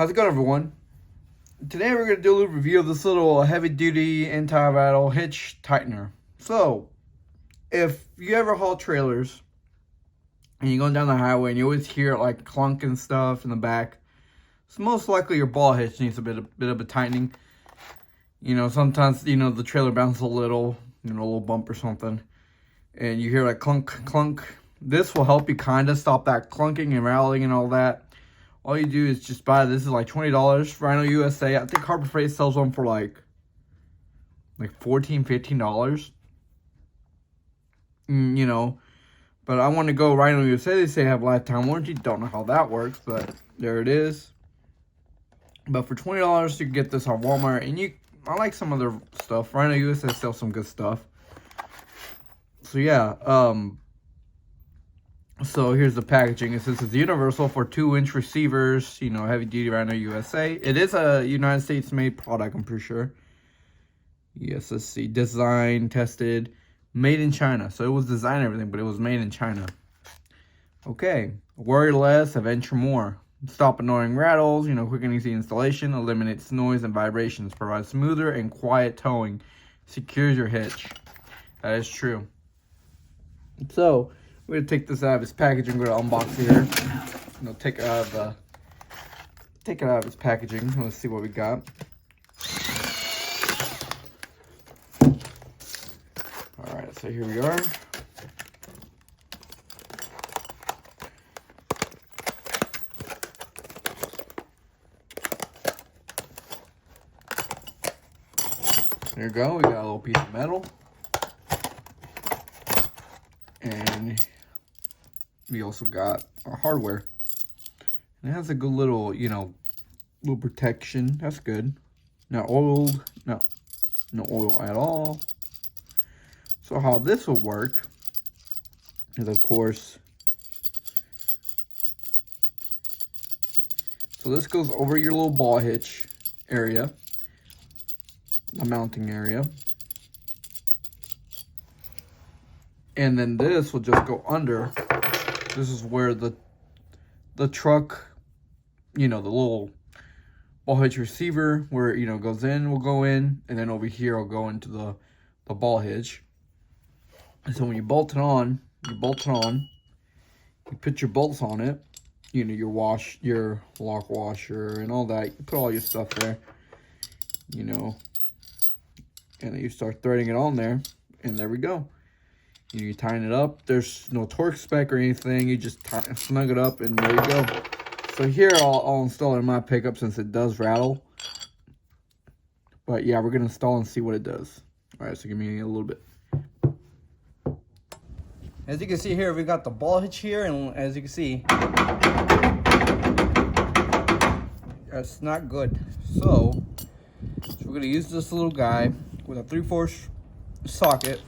How's it going, everyone? Today we're going to do a little review of this little heavy-duty anti-rattle hitch tightener. So, if you ever haul trailers and you're going down the highway and you always hear like clunk and stuff in the back, it's most likely your ball hitch needs a bit of a tightening. You know, sometimes, the trailer bounces a little, a little bump or something, and you hear like clunk, clunk. This will help you kind of stop that clunking and rattling and all that. All you do is just buy this. Is like $20, Rhino USA. I think Harbor Freight sells one for like $14, $15. But I want to go Rhino USA. They say have lifetime warranty. Don't know how that works, but there it is. But for $20, you can get this on Walmart, and I like some of their stuff. Rhino USA sells some good stuff. So yeah, so here's the packaging. It says it's universal for 2-inch receivers, heavy duty Rhino USA. It is a United States made product, I'm pretty sure. Yes, let's see. Designed, tested, made in China. So it was designed and everything, but it was made in China. Okay. Worry less, adventure more. Stop annoying rattles, quick and easy installation, eliminates noise and vibrations, provides smoother and quiet towing, secures your hitch. That is true. So, we're going to take this out of its packaging. We're going to unbox it here. Take it out of its packaging. Let's see what we got. Alright, so here we are. There you go. We got a little piece of metal. And we also got our hardware. And it has a good little, little protection. That's good. Not oiled. No oil at all. So how this will work is, of course, so this goes over your little ball hitch area, the mounting area. And then this will just go under. This is where the truck, the little ball hitch receiver, where goes in, will go in, and then over here will go into the ball hitch. And so when you bolt it on, you put your bolts on it, your lock washer and all that. You put all your stuff there, and then you start threading it on there, and there we go. You tighten it up. There's no torque spec or anything. You just snug it up, and there you go. So here I'll install it in my pickup since it does rattle. But yeah, we're going to install and see what it does. All right, so give me a little bit. As you can see here, we got the ball hitch here, and as you can see, that's not good. So we're going to use this little guy with a 3/4 socket.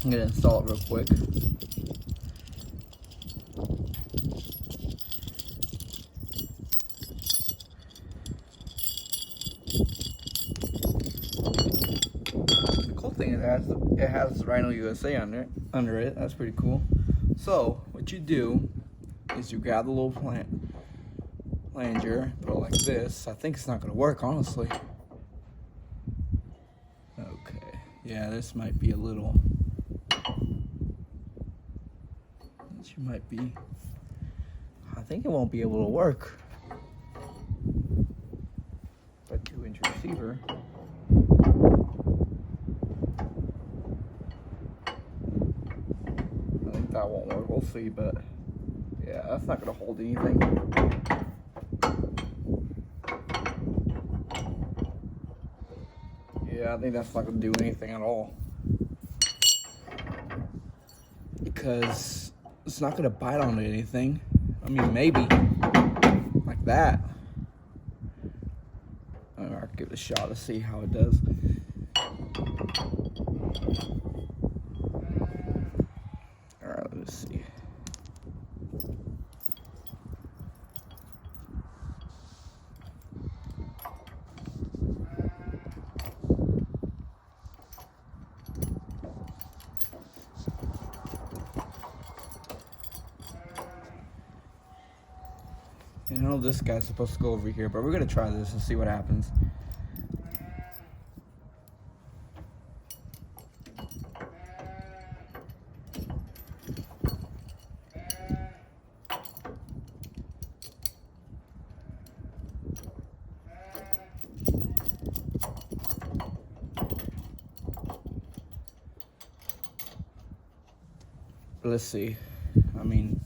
I'm going to install it real quick. The cool thing is it has Rhino USA under it. That's pretty cool. So what you do is you grab the little flanger, put it like this. I think it's not going to work, honestly. Okay. Yeah, this might be a little... I think it won't be able to work. A 2-inch receiver. I think that won't work. We'll see, but yeah, that's not going to hold anything. Yeah, I think that's not going to do anything at all. Because it's not going to bite on anything. I mean, maybe. Like that. I'll give it a shot to see how it does. Alright, let's see. this guy's supposed to go over here, but we're gonna try this and see what happens. Let's see. I mean,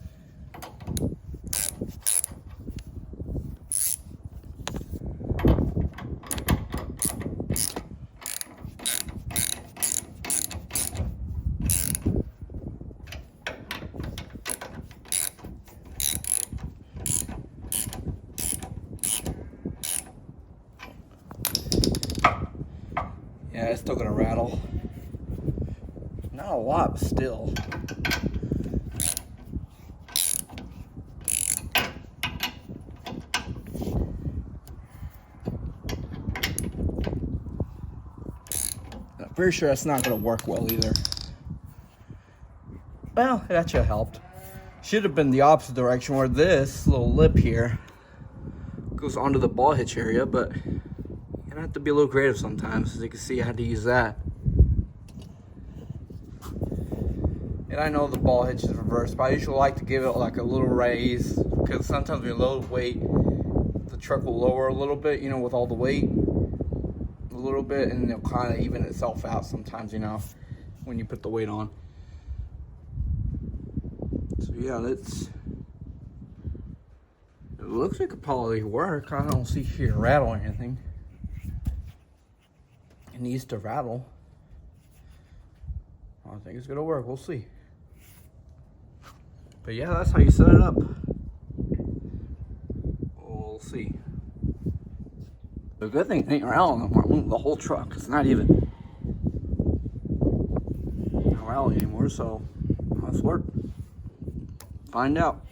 yeah, it's still gonna rattle. Not a lot, but still. I'm pretty sure that's not going to work well either. Well, that should have helped. Should have been the opposite direction where this little lip here goes onto the ball hitch area, but you're going to have to be a little creative sometimes. As you can see, I had to use that. And I know the ball hitch is reversed, but I usually like to give it like a little raise, because sometimes when you load weight, the truck will lower a little bit, you know, with all the weight. A little bit, and it'll kind of even itself out sometimes, you know, when you put the weight on. So yeah, it looks like it probably work. I don't see here rattle or anything. It needs to rattle. I think it's gonna work. We'll see. But yeah, that's how you set it up. We'll see. The good thing it ain't rattling the whole truck. It's not even rattling anymore, so let's work. Find out.